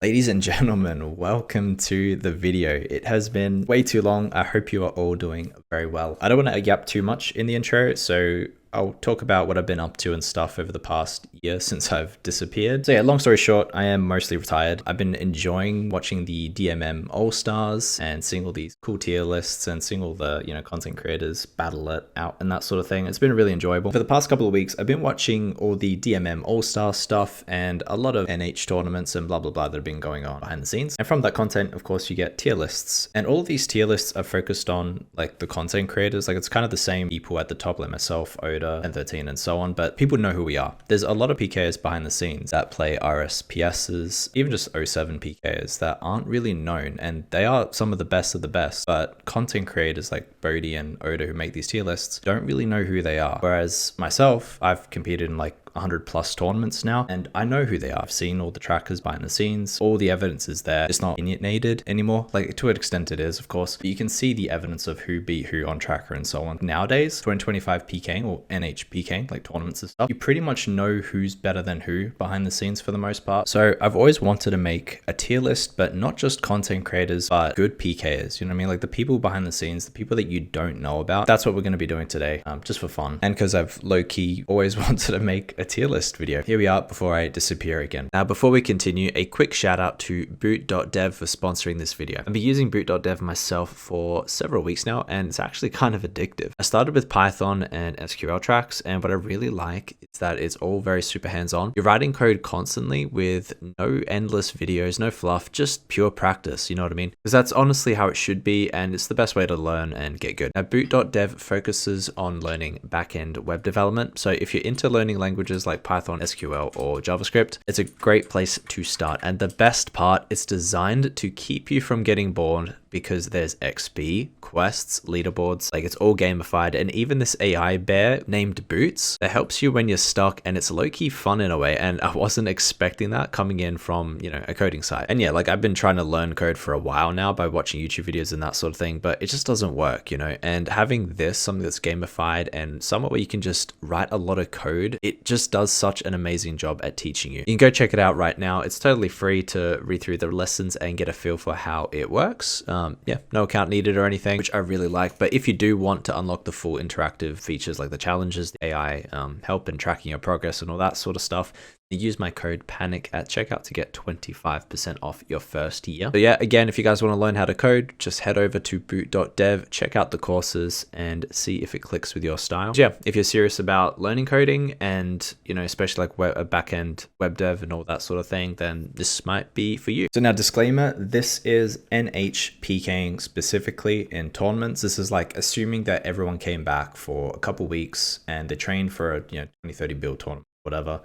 Ladies and gentlemen, welcome to the video. It has been way too long. I hope you are all doing very well. I don't want to yap too much in the intro, so I'll talk about what I've been up to and stuff over the past year since I've disappeared. So yeah, long story short, I am mostly retired. I've been enjoying watching the DMM All-Stars and seeing all these cool tier lists and seeing all the, content creators battle it out and that sort of thing. It's been really enjoyable. For the past couple of weeks, I've been watching all the DMM All-Star stuff and a lot of NH tournaments and blah, blah, blah that have been going on behind the scenes. And from that content, of course, you get tier lists. And all of these tier lists are focused on like the content creators. Like it's kind of the same people at the top, like myself, and 13 and so on, but people know who we are. There's a lot of PKers behind the scenes that play RSPSs, even just O7 PKers that aren't really known, and they are some of the best, but content creators like Bodhi and Oda who make these tier lists don't really know who they are. Whereas myself, I've competed in like 100 plus tournaments now, and I know who they are. I've seen all the trackers behind the scenes. All the evidence is there. It's not opinionated anymore. Like to an extent it is, of course, but you can see the evidence of who beat who on tracker and so on. Nowadays, 2025 PKing or NH PKing, like tournaments and stuff, you pretty much know who's better than who behind the scenes for the most part. So I've always wanted to make a tier list, but not just content creators, but good PKers. You know what I mean? Like the people behind the scenes, the people that you don't know about. That's what we're going to be doing today, just for fun. And because I've low-key always wanted to make a tier list video. Here we are before I disappear again. Now, before we continue, a quick shout out to boot.dev for sponsoring this video. I've been using boot.dev myself for several weeks now, and it's actually kind of addictive. I started with Python and SQL tracks, and what I really like is that it's all very super hands-on. You're writing code constantly with no endless videos, no fluff, just pure practice, you know what I mean? Because that's honestly how it should be, and it's the best way to learn and get good. Now, boot.dev focuses on learning back-end web development, so if you're into learning languages like Python, SQL, or JavaScript, it's a great place to start. And the best part, it's designed to keep you from getting bored because there's XP, quests, leaderboards, like it's all gamified. And even this AI bear named Boots that helps you when you're stuck, and it's low-key fun in a way. And I wasn't expecting that coming in from, a coding site. And yeah, like I've been trying to learn code for a while now by watching YouTube videos and that sort of thing, but it just doesn't work, and having this, something that's gamified and somewhat where you can just write a lot of code, it just does such an amazing job at teaching you. You can go check it out right now. It's totally free to read through the lessons and get a feel for how it works. Yeah, no account needed or anything, which I really like. But if you do want to unlock the full interactive features like the challenges, the AI help and tracking your progress and all that sort of stuff, use my code PANIC at checkout to get 25% off your first year. So yeah, again, if you guys want to learn how to code, just head over to boot.dev, check out the courses and see if it clicks with your style. So yeah, if you're serious about learning coding and, especially like a backend web dev and all that sort of thing, then this might be for you. So now disclaimer, this is NH PKing specifically in tournaments. This is like assuming that everyone came back for a couple weeks and they trained for a 2030 build tournament, whatever.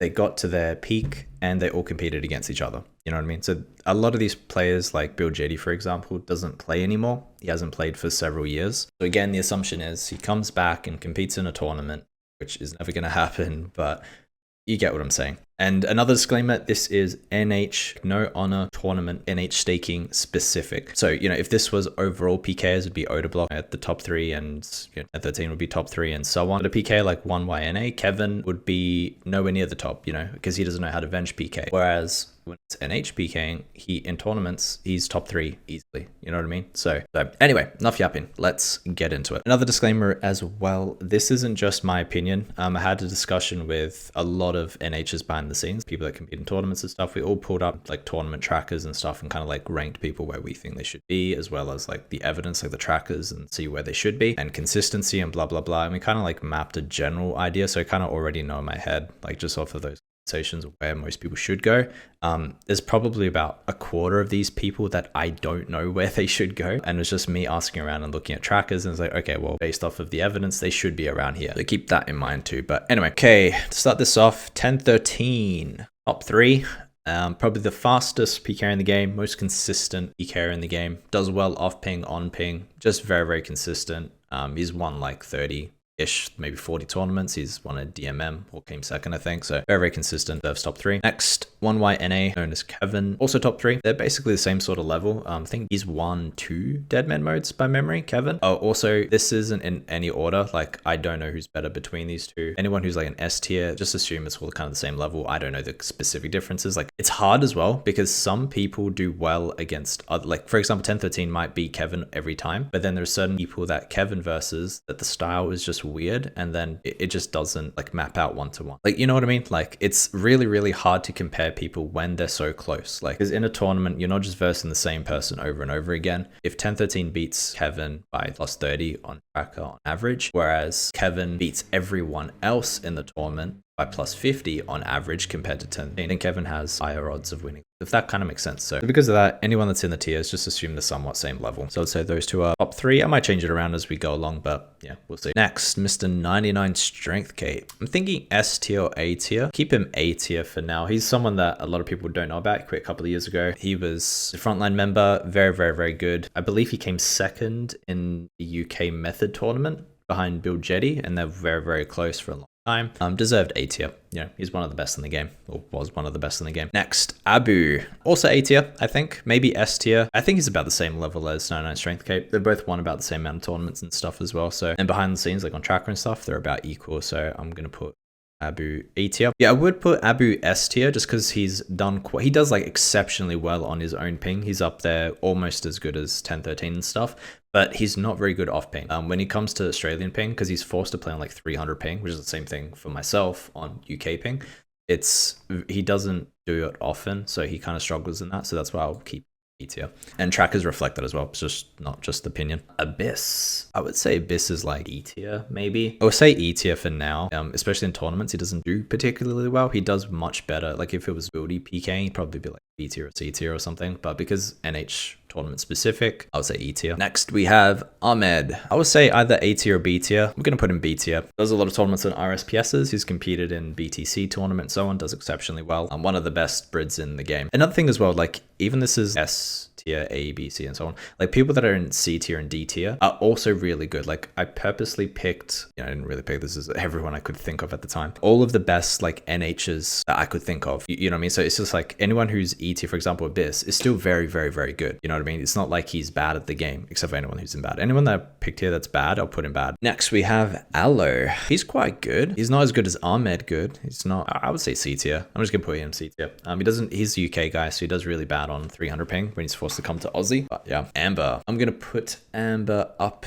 They got to their peak and they all competed against each other. You know what I mean? So a lot of these players like Bill JD, for example, doesn't play anymore. He hasn't played for several years. So again, the assumption is he comes back and competes in a tournament, which is never going to happen, but you get what I'm saying. And another disclaimer, this is NH, no honor tournament, NH staking specific. So, if this was overall PKs, it'd be Odablock at the top 3 and at 13 would be top 3 and so on. But a PK like 1YNA, Kevin would be nowhere near the top, because he doesn't know how to bench PK. Whereas when it's NH PKing, in tournaments, he's top 3 easily. You know what I mean? So anyway, enough yapping. Let's get into it. Another disclaimer as well, this isn't just my opinion. I had a discussion with a lot of NHs behind the scenes, people that compete in tournaments and stuff. We all pulled up like tournament trackers and stuff and kind of like ranked people where we think they should be, as well as like the evidence, like the trackers, and see where they should be and consistency and blah, blah, blah. And we kind of like mapped a general idea. So I kind of already know in my head, like just off of those where most people should go. There's probably about a quarter of these people that I don't know where they should go. And it's just me asking around and looking at trackers and it's like, okay, well, based off of the evidence, they should be around here. So keep that in mind too. But anyway, okay, to start this off, 1013, top 3. Probably the fastest PKer in the game, most consistent PKer in the game, does well off ping, on ping, just very, very consistent. He's won like 30 ish, maybe 40 tournaments. He's won a DMM or came second, I think. So very, very consistent. Serves top 3. Next, 1YNA, known as Kevin, also top 3. They're basically the same sort of level. I think he's won 2 Deadman modes by memory, Kevin. Oh, also, this isn't in any order. Like, I don't know who's better between these two. Anyone who's like an S tier, just assume it's all kind of the same level. I don't know the specific differences. Like, it's hard as well because some people do well against other, like, for example, 1013 might beat Kevin every time, but then there's certain people that Kevin versus that the style is just weird, and then it just doesn't like map out 1-to-1. Like, you know what I mean? Like, it's really, really hard to compare people when they're so close. Like, because in a tournament, you're not just versing the same person over and over again. If 1013 beats Kevin by +30 on tracker on average, whereas Kevin beats everyone else in the tournament by +50 on average compared to 10, then Kevin has higher odds of winning, if that kind of makes sense. So because of that, anyone that's in the tiers, just assume the somewhat same level. So I'd say those two are top 3. I might change it around as we go along, but yeah, we'll see. Next, Mr. 99 Strength Cape. I'm thinking S tier or A tier. Keep him A tier for now. He's someone that a lot of people don't know about. He quit a couple of years ago. He was a frontline member, very, very, very good. I believe he came second in the UK Method tournament behind Bill Jetty, and they're very, very close for a long time. Deserved A tier. You know, he's one of the best in the game, or was one of the best in the game. Next, Abu. Also A tier, I think. Maybe S tier. I think he's about the same level as 99 Strength Cape. They both won about the same amount of tournaments and stuff as well. So, and behind the scenes, like on tracker and stuff, they're about equal. So I'm going to put Abu A tier. Yeah, I would put Abu S tier just because he's done he does like exceptionally well on his own ping. He's up there almost as good as 1013 and stuff, but he's not very good off ping. When he comes to Australian ping, because he's forced to play on like 300 ping, which is the same thing for myself on UK ping. He doesn't do it often, so he kind of struggles in that. So that's why I'll keep E tier. And trackers reflect that as well. It's just not just opinion. Abyss. I would say Abyss is like E tier, maybe. I would say E tier for now. Especially in tournaments, he doesn't do particularly well. He does much better. Like if it was buildy PK, he'd probably be like B tier or C tier or something. But because NH tournament specific, I would say E tier. Next, we have Ahmed. I would say either A tier or B tier. I'm going to put him B tier. Does a lot of tournaments on RSPSs. He's competed in BTC tournaments, so on. Does exceptionally well. One of the best Brids in the game. Another thing as well, like even this is S tier, A, B, C, and so on. Like people that are in C tier and D tier are also really good. Like I purposely picked, I didn't really pick, this is everyone I could think of at the time. All of the best like NHs that I could think of. You know what I mean? So it's just like anyone who's E tier, for example, Abyss, is still very, very, very good. You know what I mean? It's not like he's bad at the game, except for anyone who's in bad. Anyone that I picked here that's bad, I'll put him bad. Next, we have Aloe. He's quite good. He's not as good as Ahmed good. He's not, I would say C tier. I'm just gonna put him C tier. He's a UK guy, so he does really bad on 300 ping when he's forced to come to Aussie. But yeah, Amber. I'm gonna put Amber up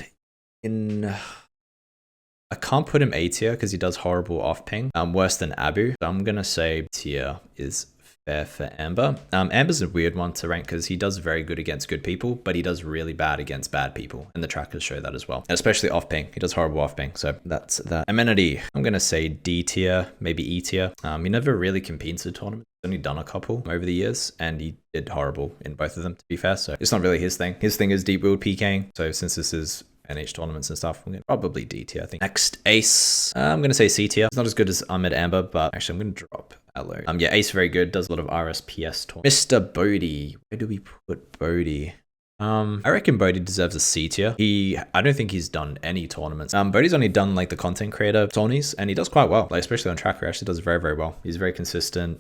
in, I can't put him A tier because he does horrible off ping. Worse than Abu. So I'm gonna say tier is fair for Amber. Amber's a weird one to rank because he does very good against good people, but he does really bad against bad people. And the trackers show that as well. And especially off ping. He does horrible off ping. So that's that. Amenity. I'm going to say D tier, maybe E tier. He never really competes in tournaments. He's only done a couple over the years and he did horrible in both of them, to be fair. So it's not really his thing. His thing is deep build PKing. So since this is NH tournaments and stuff, I'm going to probably D tier, I think. Next, Ace. I'm going to say C tier. It's not as good as Ahmed Amber, but actually I'm going to drop Aloe. Yeah, Ace very good. Does a lot of RSPS tournaments. Mr. Bodhi. Where do we put Bodhi? I reckon Bodhi deserves a C tier. I don't think he's done any tournaments. Bodhi's only done like the content creator tourneys and he does quite well. Like especially on tracker, actually does very, very well. He's very consistent,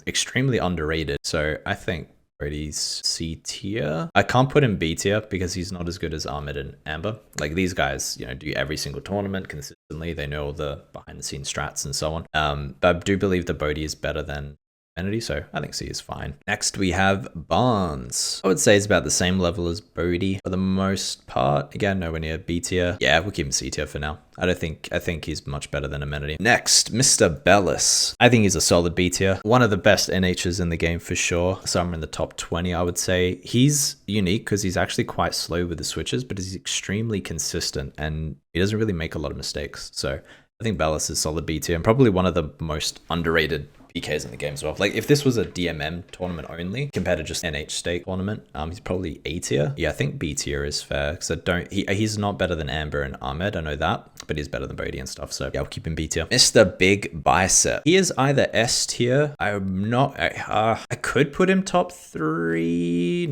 extremely underrated. So I think Bodhi's C tier. I can't put him B tier because he's not as good as Ahmed and Amber. Like these guys, do every single tournament consistently. They know all the behind the scenes strats and so on. But I do believe that Bodhi is better than Amenity, so I think C is fine. Next, we have Barnes. I would say it's about the same level as Bodhi for the most part. Again, nowhere near B tier. Yeah, we'll keep him C tier for now. I think he's much better than Amenity. Next, Mr. Bellis. I think he's a solid B tier. One of the best NHs in the game for sure. Somewhere in the top 20, I would say. He's unique because he's actually quite slow with the switches, but he's extremely consistent and he doesn't really make a lot of mistakes. So I think Bellis is solid B tier and probably one of the most underrated PKs in the game as well. Like if this was a DMM tournament only compared to just NH stake tournament, he's probably A tier. Yeah, I think B tier is fair because he's not better than Amber and Ahmed. I know that, but he's better than Bodhi and stuff. So yeah, I'll keep him B tier. Mr. Big Bicep. He is either S tier. I'm not. I could put him top 3.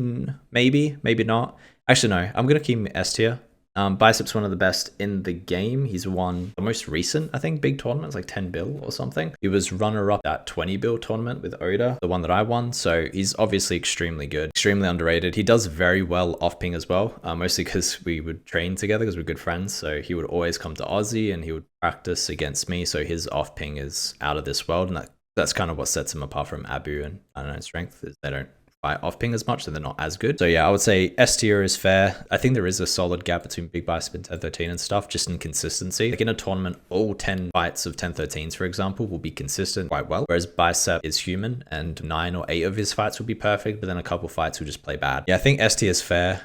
Maybe not. Actually, no. I'm gonna keep him S tier. Bicep's one of the best in the game. He's won the most recent, I think, big tournaments, like 10 bill or something. He was runner-up at 20 bill tournament with Oda, the one that I won. So he's obviously extremely good, extremely underrated. He does very well off ping as well, mostly because we would train together because we're good friends. So he would always come to Aussie and he would practice against me. So his off ping is out of this world. And that's kind of what sets him apart from Abu and, I don't know, Strength, is they don't fight off ping as much, so they're not as good. So yeah, I would say S tier is fair. I think there is a solid gap between Big Bicep and 1013 and stuff, just in consistency. Like in a tournament, all 10 fights of 1013s, for example, will be consistent quite well, whereas Bicep is human and 9 or 8 of his fights will be perfect, but then a couple fights will just play bad. Yeah, I think S tier is fair.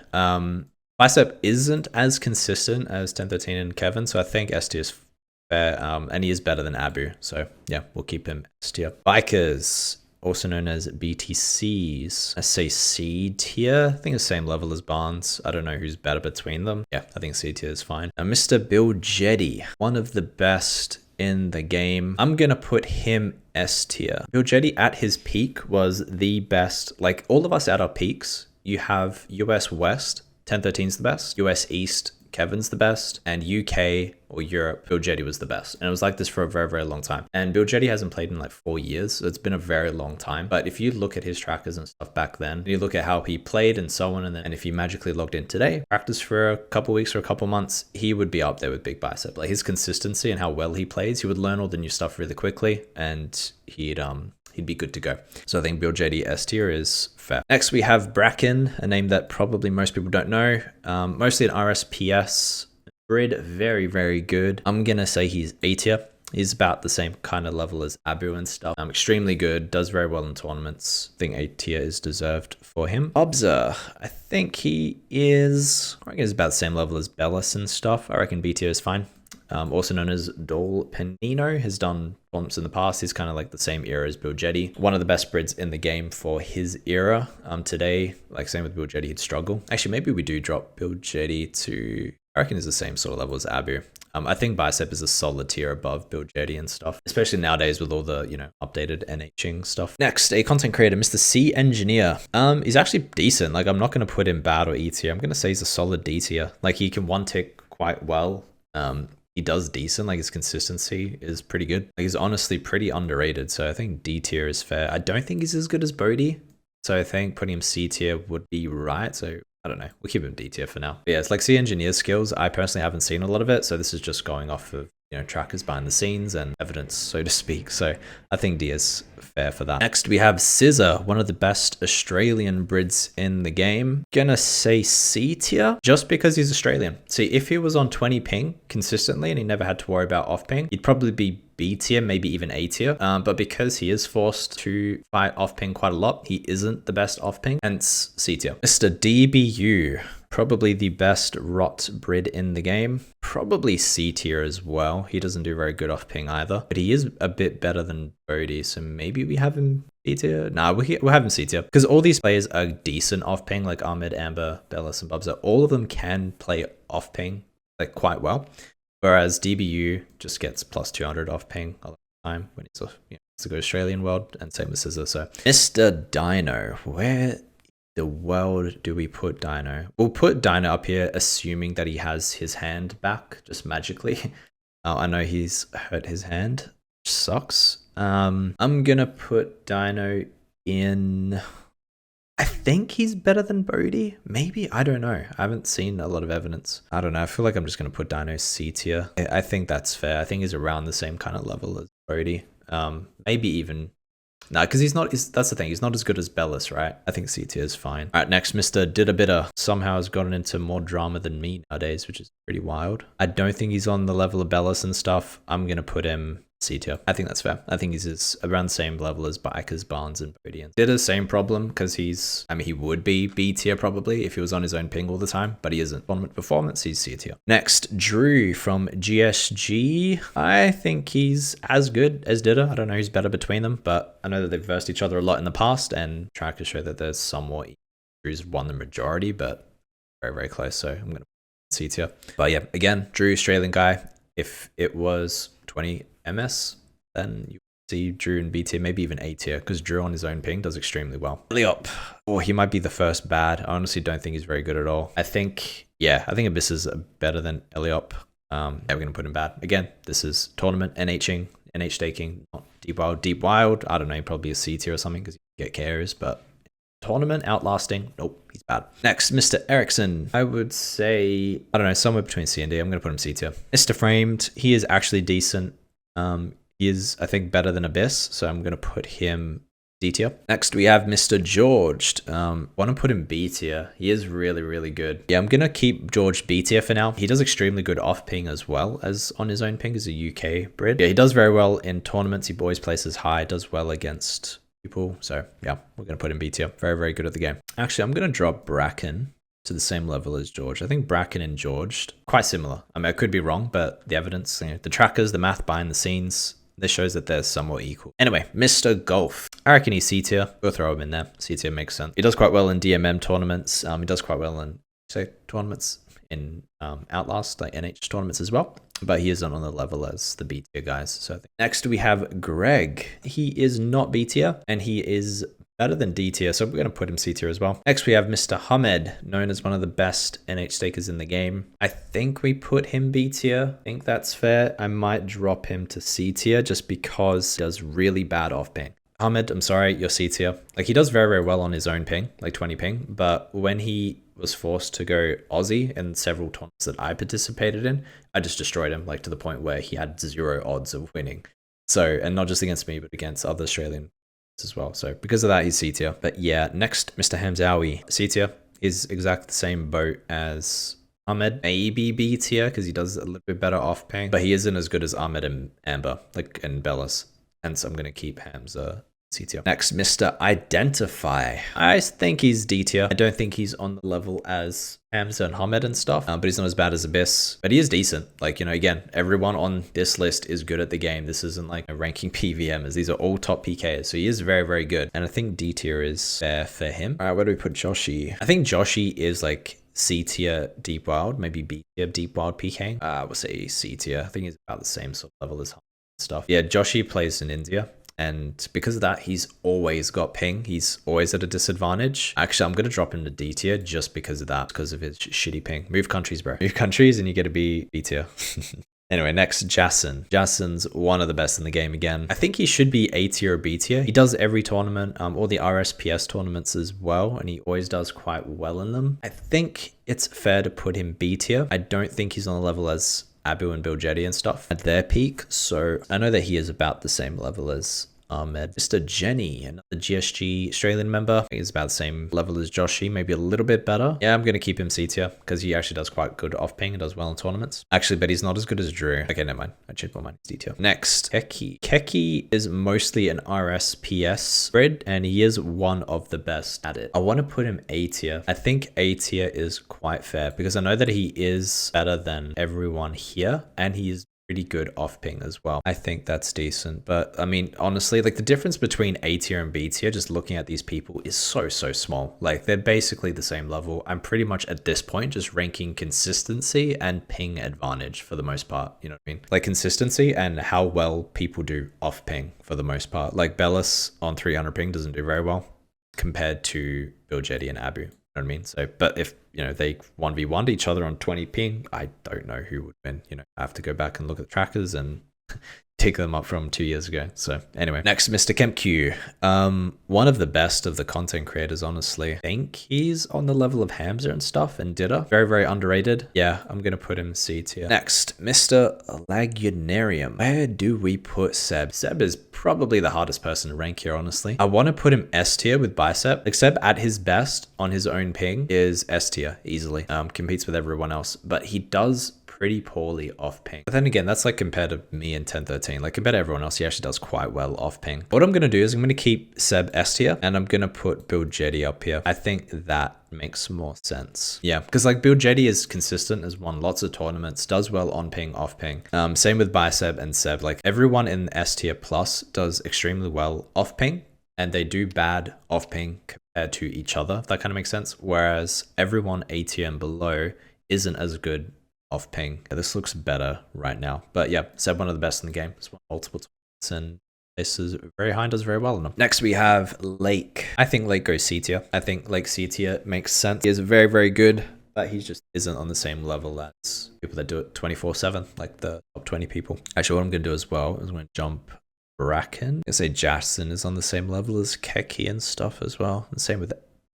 Bicep isn't as consistent as 1013 and Kevin, so I think S tier is fair, and he is better than Abu. So yeah, we'll keep him S tier. Bikers, also known as BTCs. I say C tier. I think the same level as Barnes. I don't know who's better between them. Yeah, I think C tier is fine. Now, Mr. Bill Jetty, one of the best in the game. I'm gonna put him S tier. Bill Jetty at his peak was the best. Like all of us at our peaks, you have US West, 1013's the best, US East, Kevin's the best, and UK or Europe, Bill Jetty was the best. And it was like this for a very, very long time. And Bill Jetty hasn't played in like 4 years, so it's been a very long time. But if you look at his trackers and stuff back then, you look at how he played and so on, and if he magically logged in today, practiced for a couple weeks or a couple months, he would be up there with Big Bicep. Like his consistency and how well he plays, he would learn all the new stuff really quickly, and he'd be good to go. So I think Bill JD S tier is fair. Next, we have Bracken, a name that probably most people don't know. Mostly an RSPS grid, very, very good. I'm gonna say he's A tier. He's about the same kind of level as Abu and stuff. Extremely good, does very well in tournaments. I think A tier is deserved for him. Obza, I think he is, I reckon he's about the same level as Bellis and stuff. I reckon B tier is fine. Also known as Dol Penino, has done tournaments in the past. He's kind of like the same era as Bill Jetty. One of the best spreads in the game for his era. Today, like same with Bill Jetty, he'd struggle. Actually, maybe we do drop Bill Jetty to, I reckon he's the same sort of level as Abu. I think Bicep is a solid tier above Bill Jetty and stuff, especially nowadays with all the, updated NHing stuff. Next, a content creator, Mr. C Engineer. He's actually decent. Like, I'm not going to put him bad or E tier. I'm going to say he's a solid D tier. Like, he can one tick quite well. He does decent, like his consistency is pretty good. Like he's honestly pretty underrated, so I think D tier is fair. I don't think he's as good as Bodhi, so I think putting him C tier would be right. So I don't know, we'll keep him D tier for now. But yeah, it's like C engineer skills. I personally haven't seen a lot of it, so this is just going off of trackers behind the scenes and evidence, so to speak. So I think D is fair for that. Next, we have Scissor, one of the best Australian brids in the game. Gonna say C tier just because he's Australian. See, if he was on 20 ping consistently and he never had to worry about off ping, he'd probably be B tier, maybe even A tier. But because he is forced to fight off ping quite a lot, he isn't the best off ping, hence C tier. Mr. DBU, probably the best rot brid in the game. Probably C tier as well. He doesn't do very good off ping either, but he is a bit better than Bodhi, so maybe we have him B tier. Nah, we'll have him C tier because all these players are decent off ping, like Ahmed, Amber, Bellis, and Bubza. All of them can play off ping like quite well, whereas DBU just gets plus 200 off ping a lot of the time when he's off. It's a good Australian world, and same with Scissor. So Mr. Dino, where the world do we put Dino? We'll put Dino up here, assuming that he has his hand back just magically. I know he's hurt his hand, which sucks. I'm gonna put Dino in. I think he's better than Bodhi. Maybe, I don't know. I haven't seen a lot of evidence. I don't know. I feel like I'm just gonna put Dino C tier. I think that's fair. I think he's around the same kind of level as Bodhi. Maybe even. No, because he's not, that's the thing, he's not as good as Bellis, right? I think C tier is fine. All right, next, Mr. Didabitter somehow has gotten into more drama than me nowadays, which is pretty wild. I don't think he's on the level of Bellis and stuff. I'm going to put him C tier. I think that's fair. I think he's around the same level as Bikers, Barnes, and Bodhi. Did the same problem because he would be B tier probably if he was on his own ping all the time, but he isn't. Tournament performance, he's C tier. Next, Drew from GSG. I think he's as good as Dida. I don't know who's better between them, but I know that they've versed each other a lot in the past, and trackers show that there's somewhat. Drew's won the majority, but very, very close. So I'm going to put C tier. But yeah, again, Drew, Australian guy. If it was 20 MS, then you see Drew in B tier, maybe even A tier, because Drew on his own ping does extremely well. Leop, he might be the first bad. I honestly don't think he's very good at all. I think Yeah, I think Abyss is better than Eliop. Yeah, we're going to put him bad. Again, this is tournament, NHing, NH staking, not Deep Wild. Deep Wild, I don't know, probably a C tier or something because you get carriers, but tournament, outlasting, nope, he's bad. Next, Mr. Ericsson. I would say, I don't know, somewhere between C and D. I'm going to put him C tier. Mr. Framed, he is actually decent. He is, I think, better than Abyss, so I'm going to put him D tier. Next, we have Mr. George. Want to put him B tier. He is really, really good. Yeah, I'm going to keep George B tier for now. He does extremely good off ping as well as on his own ping as a UK bred. Yeah, he does very well in tournaments. He always places high, does well against people. So yeah, we're going to put him B tier. Very, very good at the game. Actually, I'm going to drop Bracken to the same level as George. I think Bracken and George, quite similar. I mean, I could be wrong, but the evidence, you know, the trackers, the math behind the scenes, this shows that they're somewhat equal. Anyway, Mr. Golf. I reckon he's C tier. We'll throw him in there. C tier makes sense. He does quite well in DMM tournaments. He does quite well in tournaments in Outlast, like NH tournaments as well. But he isn't on the level as the B tier guys. So I think. Next we have Greg. He is not B tier and he is better than D tier, so we're going to put him C tier as well. Next, we have Mr. Hamed, known as one of the best NH stakers in the game. I think we put him B tier. I think that's fair. I might drop him to C tier just because he does really bad off ping. Hamed, I'm sorry, you're C tier. Like, he does very, very well on his own ping, like 20 ping, but when he was forced to go Aussie in several tournaments that I participated in, I just destroyed him, like to the point where he had 0 odds of winning. So, and not just against me, but against other Australian as well. So because of that, he's C tier. But yeah, next, Mr. Hamzawi, C tier, is exactly the same boat as Ahmed. Maybe B tier because he does a little bit better off ping, but he isn't as good as Ahmed and Amber, like and Bellas. Hence, I'm gonna keep Hamza C tier. Next, Mr. Identify. I think he's D tier. I don't think he's on the level as Hamza and Hamed and stuff, but he's not as bad as Abyss. But he is decent. Like, you know, again, everyone on this list is good at the game. This isn't like a ranking PVMers. These are all top PKers. So he is very, very good. And I think D tier is fair for him. All right, where do we put Joshi? I think Joshi is like C tier Deep Wild, maybe B tier Deep Wild PK. We'll say C tier. I think he's about the same sort of level as Hamed and stuff. Yeah, Joshi plays in India. And because of that, he's always got ping. He's always at a disadvantage. Actually, I'm going to drop him to D tier just because of that, because of his shitty ping. Move countries, bro. Move countries and you get to be B tier. Anyway, next, Jason. Jason's one of the best in the game again. I think he should be A tier or B tier. He does every tournament, all the RSPS tournaments as well, and he always does quite well in them. I think it's fair to put him B tier. I don't think he's on the level as Abu and Bill Jetty and stuff at their peak. So I know that he is about the same level as Ahmed. Mr. Jenny, another GSG Australian member. He's about the same level as Joshi, maybe a little bit better. Yeah, I'm going to keep him C tier because he actually does quite good off ping and does well in tournaments. Actually, but he's not as good as Drew. Okay, never mind. I changed my mind. He's D tier. Next, Keki. Keki is mostly an RSPS spread and he is one of the best at it. I want to put him A tier. I think A tier is quite fair because I know that he is better than everyone here and he's pretty good off ping as well. I think that's decent. But I mean, honestly, like the difference between A tier and B tier, just looking at these people is so small. Like they're basically the same level. I'm pretty much at this point just ranking consistency and ping advantage for the most part. You know what I mean? Like consistency and how well people do off ping for the most part. Like Bellas on 300 ping doesn't do very well compared to Bill Jetty and Abu. You know what I mean? So, but if, you know, they 1v1'd each other on 20 ping, I don't know who would win. You know, I have to go back and look at the trackers and take them up from 2 years ago. So anyway, next, Mr. KempQ. One of the best of the content creators, honestly. I think he's on the level of Hamza and stuff and Ditta. Very, very underrated. Yeah, I'm going to put him C tier. Next, Mr. Lagunarium. Where do we put Seb? Seb is probably the hardest person to rank here, honestly. I want to put him S tier with Bicep. Like Seb at his best on his own ping is S tier easily. Competes with everyone else, but he does pretty poorly off ping. But then again, that's like compared to me in 1013. Like compared to everyone else, he actually does quite well off ping. What I'm going to do is I'm going to keep Seb S tier and I'm going to put Bill Jetty up here. I think that makes more sense. Yeah, because like Bill Jetty is consistent, has won lots of tournaments, does well on ping, off ping. Same with Bicep and Seb. Like everyone in S tier plus does extremely well off ping and they do bad off ping compared to each other. If that kind of makes sense. Whereas everyone A tier and below isn't as good off ping. Yeah, this looks better right now. But yeah, Seb, one of the best in the game. He's won multiple tournaments and this is very high and does very well in them. Next we have Lake. I think Lake goes C tier. I think Lake C tier makes sense. He is very, very good. but he just isn't on the same level as people that do it 24/7, like the top 20 people. Actually, what I'm going to do as well is I'm going to jump Bracken. I say Jackson is on the same level as Keki and stuff as well. And same with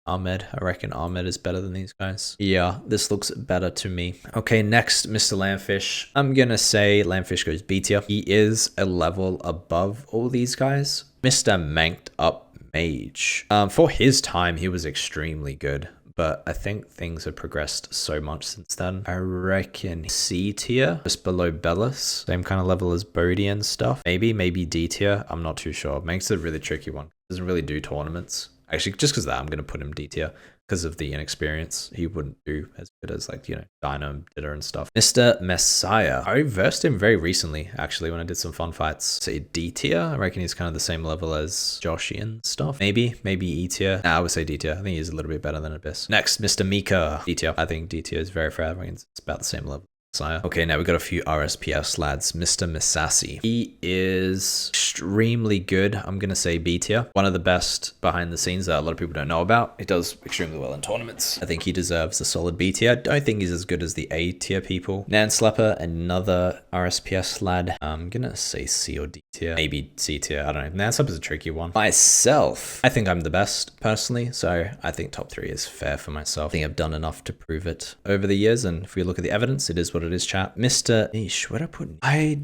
Ahmed. I reckon Ahmed is better than these guys. Yeah, this looks better to me. Okay, next, Mr. Landfish. I'm gonna say Landfish goes B tier. He is a level above all these guys. Mr. Manked Up Mage. For his time, he was extremely good, but I think things have progressed so much since then. I reckon C tier, just below Bellis. Same kind of level as Bodhi and stuff. Maybe D tier. I'm not too sure. Mank's a really tricky one. Doesn't really do tournaments. Actually, just because of that, I'm going to put him D tier because of the inexperience. He wouldn't do as good as, like, you know, Dino, Ditter and stuff. Mr. Messiah. I versed him very recently, actually, when I did some fun fights. Say D tier. I reckon he's kind of the same level as Joshy and stuff. Maybe E tier. Nah, I would say D tier. I think he's a little bit better than Abyss. Next, Mr. Mika. D tier. I think D tier is very fair. I mean, it's about the same level. Okay, now we got a few RSPS lads. Mr. Misasi. He is extremely good. I'm going to say B tier. One of the best behind the scenes that a lot of people don't know about. He does extremely well in tournaments. I think he deserves a solid B tier. I don't think he's as good as the A tier people. Nanslepper, another RSPS lad. I'm going to say C or D tier. Maybe C tier. I don't know. Nanslepper's a tricky one. Myself, I think I'm the best personally. So I think top 3 is fair for myself. I think I've done enough to prove it over the years. And if we look at the evidence, it is what it is, chat. Mr. Nish, where'd I put? I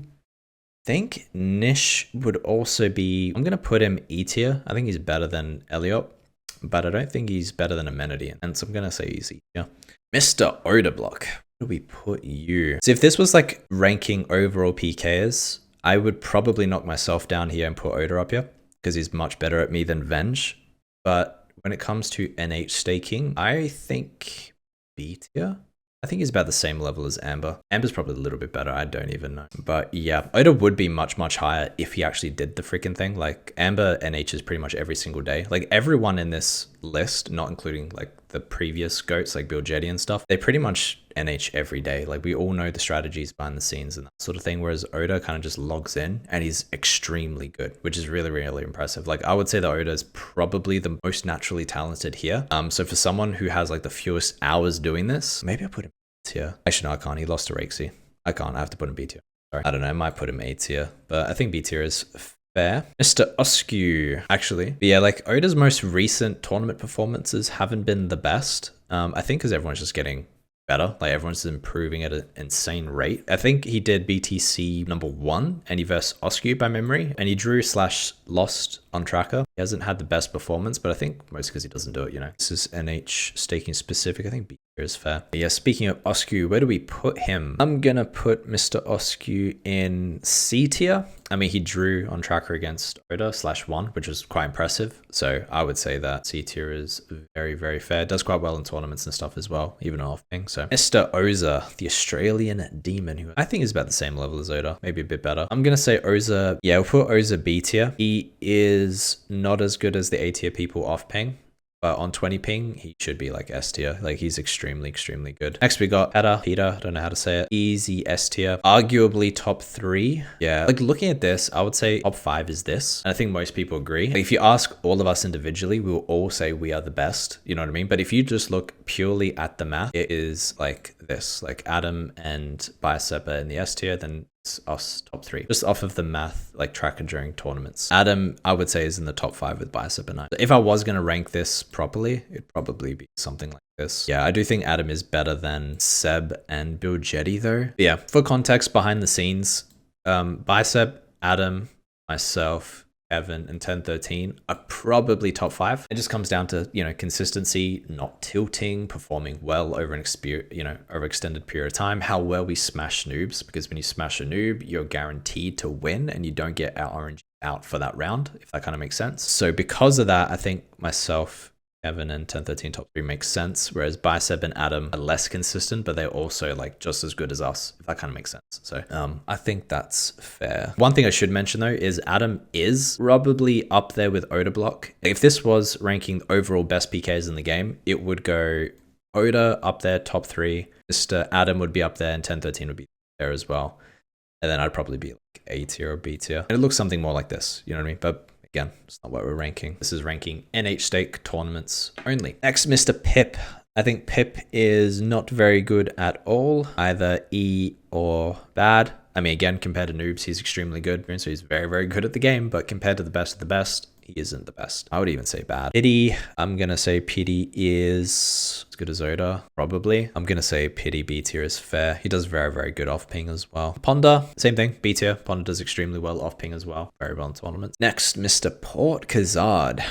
think Nish would also be, I'm going to put him E tier. I think he's better than Elliot, but I don't think he's better than Amenity. And so I'm going to say he's E tier. Mr. Odablock, where do we put you? So if this was like ranking overall PKers, I would probably knock myself down here and put Oda up here because he's much better at me than Venge. But when it comes to NH staking, I think B tier. I think he's about the same level as Amber. Amber's probably a little bit better. I don't even know. But yeah, Oda would be much, much higher if he actually did the freaking thing. Like Amber NH is pretty much every single day. Like everyone in this list, not including like the previous goats like Bill Jetty and stuff, they pretty much NH every day. Like we all know the strategies behind the scenes and that sort of thing. Whereas Oda kind of just logs in and he's extremely good, which is really, really impressive. Like I would say that Oda is probably the most naturally talented here. So for someone who has like the fewest hours doing this, maybe I put him tier. Actually, no, I can't. He lost to Rakesy. I can't. I have to put him B tier. Sorry. I don't know. I might put him A tier, but I think B tier is fair. Mr. Oskew, actually. But yeah, like Oda's most recent tournament performances haven't been the best. I think because everyone's just getting better. Like everyone's improving at an insane rate. I think he did BTC number 1 and he versed Oskew by memory and he drew/lost on tracker. He hasn't had the best performance, but I think mostly because he doesn't do it, you know. This is NH staking specific. I think B tier is fair. But yeah, speaking of Oskew, where do we put him? I'm gonna put Mr. Oskew in C tier. I mean, he drew on tracker against Oda/1, which was quite impressive. So I would say that C tier is very, very fair. Does quite well in tournaments and stuff as well, even off ping. So Mr. Oza, the Australian demon, who I think is about the same level as Oda, maybe a bit better. I'm gonna say Oza. Yeah, we'll put Oza B tier. He is not as good as the A tier people off ping. But on 20 ping, he should be like S tier. Like he's extremely, extremely good. Next, we got Peter. I don't know how to say it. Easy S tier. Arguably top 3. Yeah. Like looking at this, I would say top 5 is this. And I think most people agree. Like, if you ask all of us individually, we will all say we are the best. You know what I mean? But if you just look purely at the math, it is like this. Like Adam and Bicep are in the S tier, then us top 3 just off of the math, like tracker during tournaments. Adam, I would say, is in the top 5 with Bicep and I. If I was going to rank this properly, it'd probably be something like this. Yeah, I do think Adam is better than Seb and Bill Jetty though. But yeah, for context behind the scenes, Bicep, Adam, myself, Evan, and 1013 are probably top 5. It just comes down to, you know, consistency, not tilting, performing well over an over extended period of time, how well we smash noobs, because when you smash a noob, you're guaranteed to win and you don't get our orange out for that round, if that kind of makes sense. So because of that, I think myself, Evan, and 1013 top 3 makes sense, whereas Bicep and Adam are less consistent, but they're also like just as good as us, if that kind of makes sense. So I think that's fair. One thing I should mention though is Adam is probably up there with Oda Block. If this was ranking overall best PKs in the game, it would go Oda up there, top 3. Mr. Adam would be up there, and 1013 would be there as well. And then I'd probably be like A tier or B tier. And it looks something more like this, you know what I mean? But again, it's not what we're ranking. This is ranking NH stake tournaments only. Next, Mr. Pip. I think Pip is not very good at all, either E or bad. I mean, again, compared to noobs, he's extremely good. So he's very, very good at the game, but compared to the best of the best, he isn't the best. I would even say bad. Pity, I'm going to say Pity is as good as Oda, probably. I'm going to say Pity B tier is fair. He does very, very good off ping as well. Ponder, same thing, B tier. Ponder does extremely well off ping as well. Very well in tournaments. Next, Mr. Port Kazard.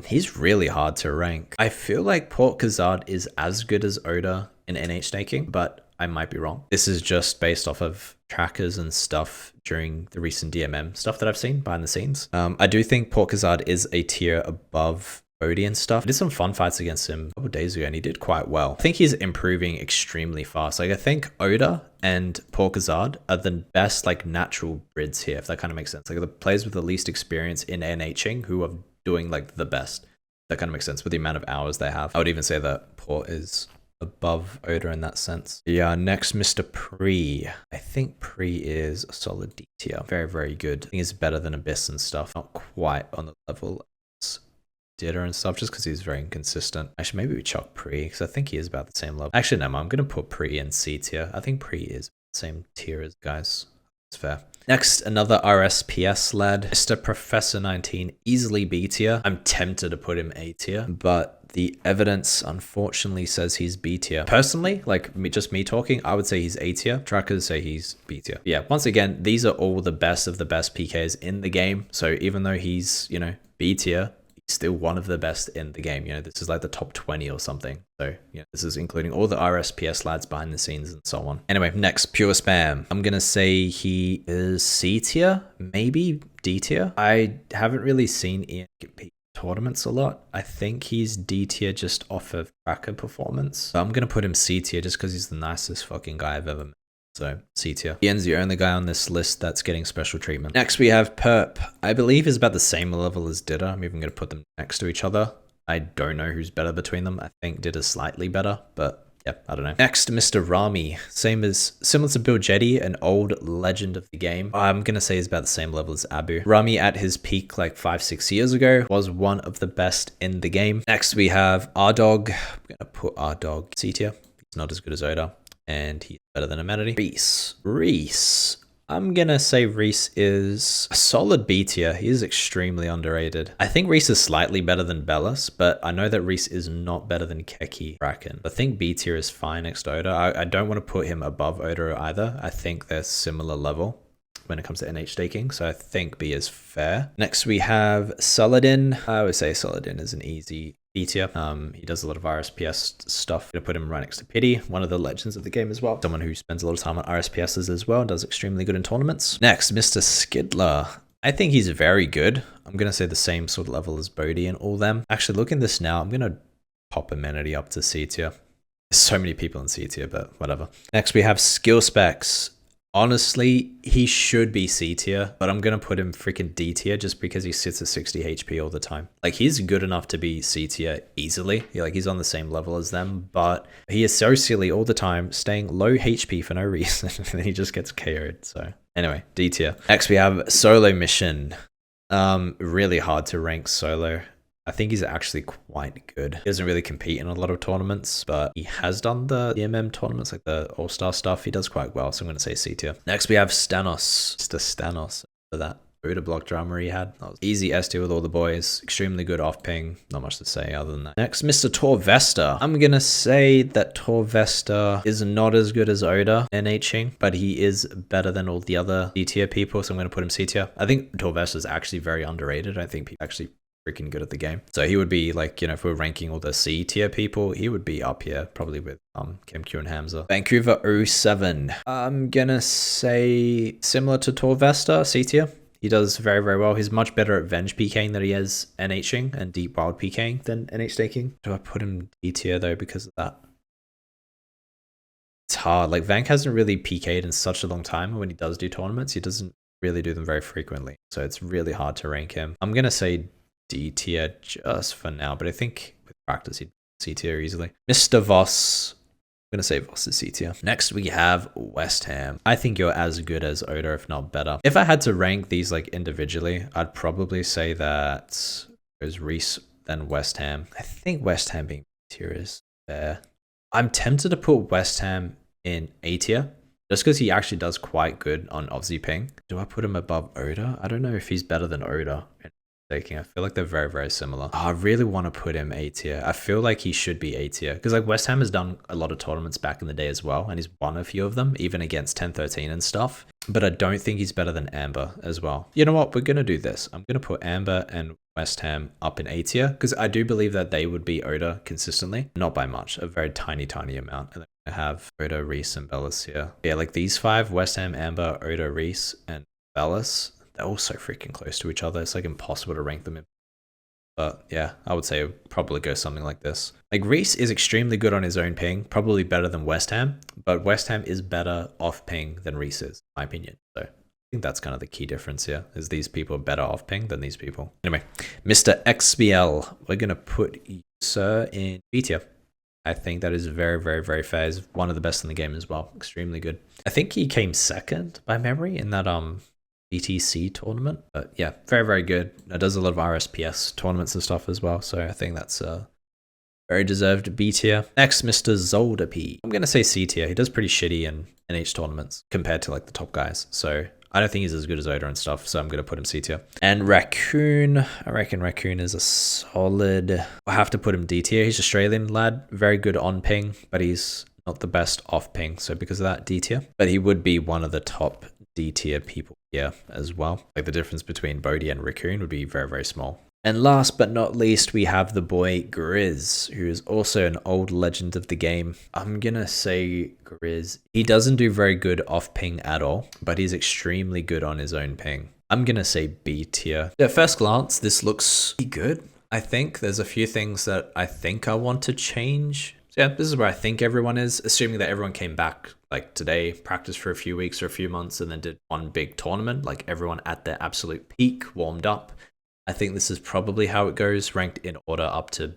He's really hard to rank. I feel like Port Kazard is as good as Oda in NH staking, but I might be wrong. This is just based off of trackers and stuff during the recent DMM stuff that I've seen behind the scenes. I do think Port Kazard is a tier above Odie and stuff. I did some fun fights against him a couple days ago and he did quite well. I think he's improving extremely fast. Like I think Oda and Port Kazard are the best like natural brids here, if that kind of makes sense. Like the players with the least experience in NHing who are doing like the best. That kind of makes sense with the amount of hours they have. I would even say that Port is above Oda in that sense. Yeah, next, Mr. Pre. I think Pre is a solid D tier. Very, very good. I think he's better than Abyss and stuff. Not quite on the level as Ditter and stuff, just because he's very inconsistent. Actually, maybe we chuck Pre, because I think he is about the same level. Actually, no, I'm going to put Pre in C tier. I think Pre is the same tier as guys. It's fair. Next, another RSPS lad, Mr. Professor 19, easily B tier. I'm tempted to put him A tier, but the evidence unfortunately says he's B tier. Personally, like just me talking, I would say he's A tier. Trackers say he's B tier. Yeah, once again, these are all the best of the best PKs in the game. So even though he's, you know, B tier, he's still one of the best in the game. You know, this is like the top 20 or something. So yeah, this is including all the RSPS lads behind the scenes and so on. Anyway, next, Pure Spam. I'm gonna say he is C tier, maybe D tier. I haven't really seen Ian compete tournaments a lot. I think he's D tier just off of tracker performance. So I'm gonna put him C tier just because he's the nicest fucking guy I've ever met. So C tier. Ian's the only guy on this list that's getting special treatment. Next we have Perp. I believe is about the same level as Ditter. I'm even gonna put them next to each other. I don't know who's better between them. I think Ditter's slightly better, but yeah, I don't know. Next, Mr. Rami. Similar to Bill Jetty, an old legend of the game. I'm going to say he's about the same level as Abu. Rami at his peak like 5-6 years ago was one of the best in the game. Next, we have R-Dog. I'm going to put R-Dog C tier. He's not as good as Oda, and he's better than Amenity. Reese. I'm gonna say Reese is a solid B tier. He is extremely underrated. I think Reese is slightly better than Bellis, but I know that Reese is not better than Keki Kraken. I think B tier is fine next to Oda. I don't want to put him above Oda either. I think they're similar level when it comes to NH staking, so I think B is fair. Next we have Saladin. I would say Saladin is an easy B tier. He does a lot of RSPS stuff. I'm gonna put him right next to Pity, one of the legends of the game as well. Someone who spends a lot of time on RSPSs as well, does extremely good in tournaments. Next, Mr. Skidler. I think he's very good. I'm gonna say the same sort of level as Bodhi and all them. Actually, looking at this now, I'm gonna pop Amenity up to C tier. There's so many people in C tier, but whatever. Next, we have Skill Specs. Honestly, he should be C tier, but I'm going to put him freaking D tier just because he sits at 60 HP all the time. Like, he's good enough to be C tier easily. He's on the same level as them, but he is so silly all the time, staying low HP for no reason, and then he just gets KO'd. So anyway, D tier. Next, we have Solo Mission. Really hard to rank Solo. I think he's actually quite good. He doesn't really compete in a lot of tournaments, but he has done the MM tournaments, like the All-Star stuff. He does quite well, so I'm going to say C tier. Next, we have Stanos. Mr. Stanos for that Buddha block drama he had. That was easy S tier with all the boys. Extremely good off ping. Not much to say other than that. Next, Mr. Torvesta. I'm going to say that Torvesta is not as good as Oda NHing, but he is better than all the other D tier people, so I'm going to put him C tier. I think Torvesta is actually very underrated. I think people actually freaking good at the game. So he would be like, you know, if we're ranking all the C tier people, he would be up here probably with KimQ and Hamza. Vancouver 07. I'm gonna say similar to Torvesta, C tier. He does very, very well. He's much better at Venge PKing than he is NHing and Deep Wild PKing than NH staking. Do I put him D tier though because of that? It's hard. Like, Vank hasn't really PK'd in such a long time. When he does do tournaments, he doesn't really do them very frequently. So it's really hard to rank him. I'm gonna say D tier just for now, but I think with practice he'd C tier easily. Mr. Voss. I'm gonna say Voss is C tier. Next we have West Ham. I think you're as good as Oda, if not better. If I had to rank these like individually, I'd probably say that there's Reese then West Ham. I think West Ham being tier is Fair. I'm tempted to put West Ham in A tier just because he actually does quite good on Aussie ping. Do I put him above Oda? I don't know if he's better than Oda. I feel like they're very, very similar. Oh, I really want to put him A tier. I feel like he should be A tier because like West Ham has done a lot of tournaments back in the day as well, and he's won a few of them, even against 10-13 and stuff. But I don't think he's better than Amber as well. You know what? We're going to do this. I'm going to put Amber and West Ham up in A tier because I do believe that they would be Oda consistently, not by much, a very tiny, tiny amount. And then I have Oda, Reese, and Bellis here. Yeah, like these five: West Ham, Amber, Oda, Reese, and Bellis. They're all so freaking close to each other. It's like impossible to rank them in. But yeah, I would say it would probably go something like this. Like Reese is extremely good on his own ping, probably better than West Ham, but West Ham is better off ping than Reese is, in my opinion. So I think that's kind of the key difference here, is these people are better off ping than these people. Anyway, Mr. XBL, we're going to put Sir in B tier. I think that is very, very, very fair. He's one of the best in the game as well. Extremely good. I think he came second by memory in that BTC tournament, but yeah, very, very good. It does a lot of RSPS tournaments and stuff as well, so I think that's very deserved B tier. Next, Mr. Zolder P. I'm gonna say C tier. He does pretty shitty in NH tournaments compared to like the top guys, so I don't think he's as good as Oda and stuff, so I'm gonna put him C tier. And Raccoon, I reckon Raccoon is a solid. I have to put him D tier. He's Australian lad, very good on ping, but he's not the best off ping, so because of that, D tier. But he would be one of the top D tier people here as well. Like the difference between Bodhi and Raccoon would be very, very small. And last but not least, we have the boy Grizz, who is also an old legend of the game. I'm gonna say Grizz. He doesn't do very good off ping at all, but he's extremely good on his own ping. I'm gonna say B tier. At first glance, this looks pretty good. I think there's a few things that I think I want to change. Yeah, this is where I think everyone is, assuming that everyone came back like today, practiced for a few weeks or a few months, and then did one big tournament, like everyone at their absolute peak, warmed up. I think this is probably how it goes, ranked in order up to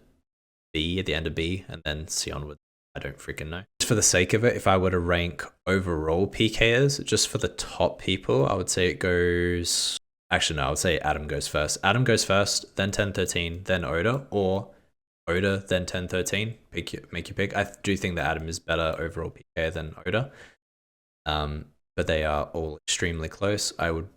B at the end of B, and then C onward. I don't freaking know. Just for the sake of it, if I were to rank overall PKers, just for the top people, I would say it goes... Actually, no, I would say Adam goes first. Adam goes first, then 10-13, then Oda, or Oda, then 10-13. Make your pick. I do think that Adam is better overall PK than Oda. But they are all extremely close. I would,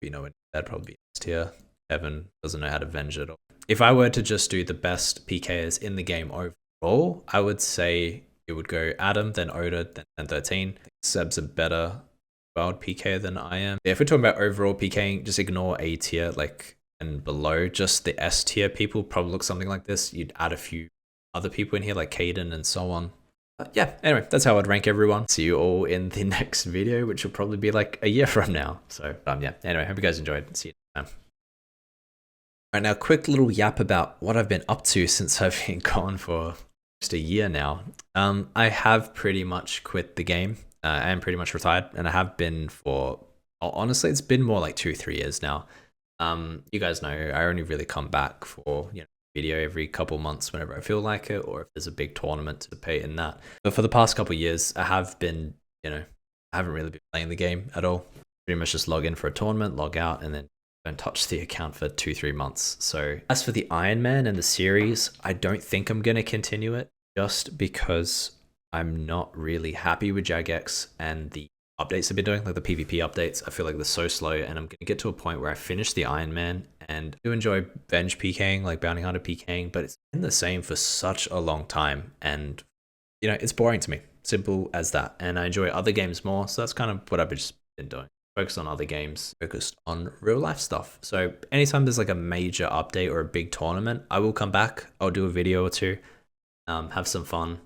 that'd probably be S tier. Evan doesn't know how to venge it all. If I were to just do the best PKers in the game overall, I would say it would go Adam, then Oda, then 10-13. Seb's a better world PK than I am. Yeah, if we're talking about overall PKing, just ignore A tier, and below, just the S tier people probably look something like this. You'd add a few other people in here like Caden and so on. Yeah, anyway, that's how I'd rank everyone. See you all in the next video, which will probably be like a year from now. So yeah, anyway, hope you guys enjoyed. See you next time. All right, now quick little yap about what I've been up to since I've been gone for just a year now. I have pretty much quit the game. I am pretty much retired, and I have been for, honestly, it's been more like 2-3 years now. You guys know I only really come back for video every couple months whenever I feel like it, or if there's a big tournament to participate in that. But for the past couple of years, I have been, I haven't really been playing the game at all. Pretty much just log in for a tournament, log out, and then don't touch the account for 2-3 months. So as for the Iron Man and the series, I don't think I'm gonna continue it just because I'm not really happy with Jagex and the updates I've been doing, like the PvP updates. I feel like they're so slow, and I'm going to get to a point where I finish the Iron Man and do enjoy Venge PKing, like Bounty Hunter PKing, but it's been the same for such a long time, and it's boring to me. Simple as that. And I enjoy other games more, so that's kind of what I've just been doing. Focused on other games, focused on real life stuff. So anytime there's like a major update or a big tournament, I will come back. I'll do a video or two, have some fun,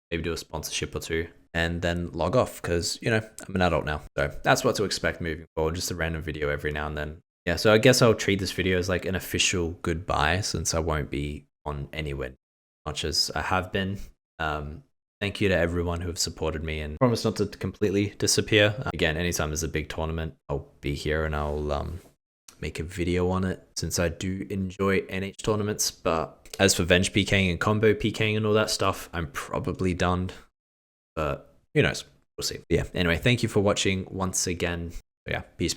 maybe do a sponsorship or two, and then log off because, I'm an adult now. So that's what to expect moving forward, just a random video every now and then. Yeah, so I guess I'll treat this video as like an official goodbye since I won't be on anywhere much as I have been. Thank you to everyone who have supported me and promise not to completely disappear. Again, anytime there's a big tournament, I'll be here and I'll make a video on it since I do enjoy NH tournaments. But as for Venge PKing and combo PKing and all that stuff, I'm probably done. But who knows? We'll see. Yeah, anyway, thank you for watching once again. Yeah, peace.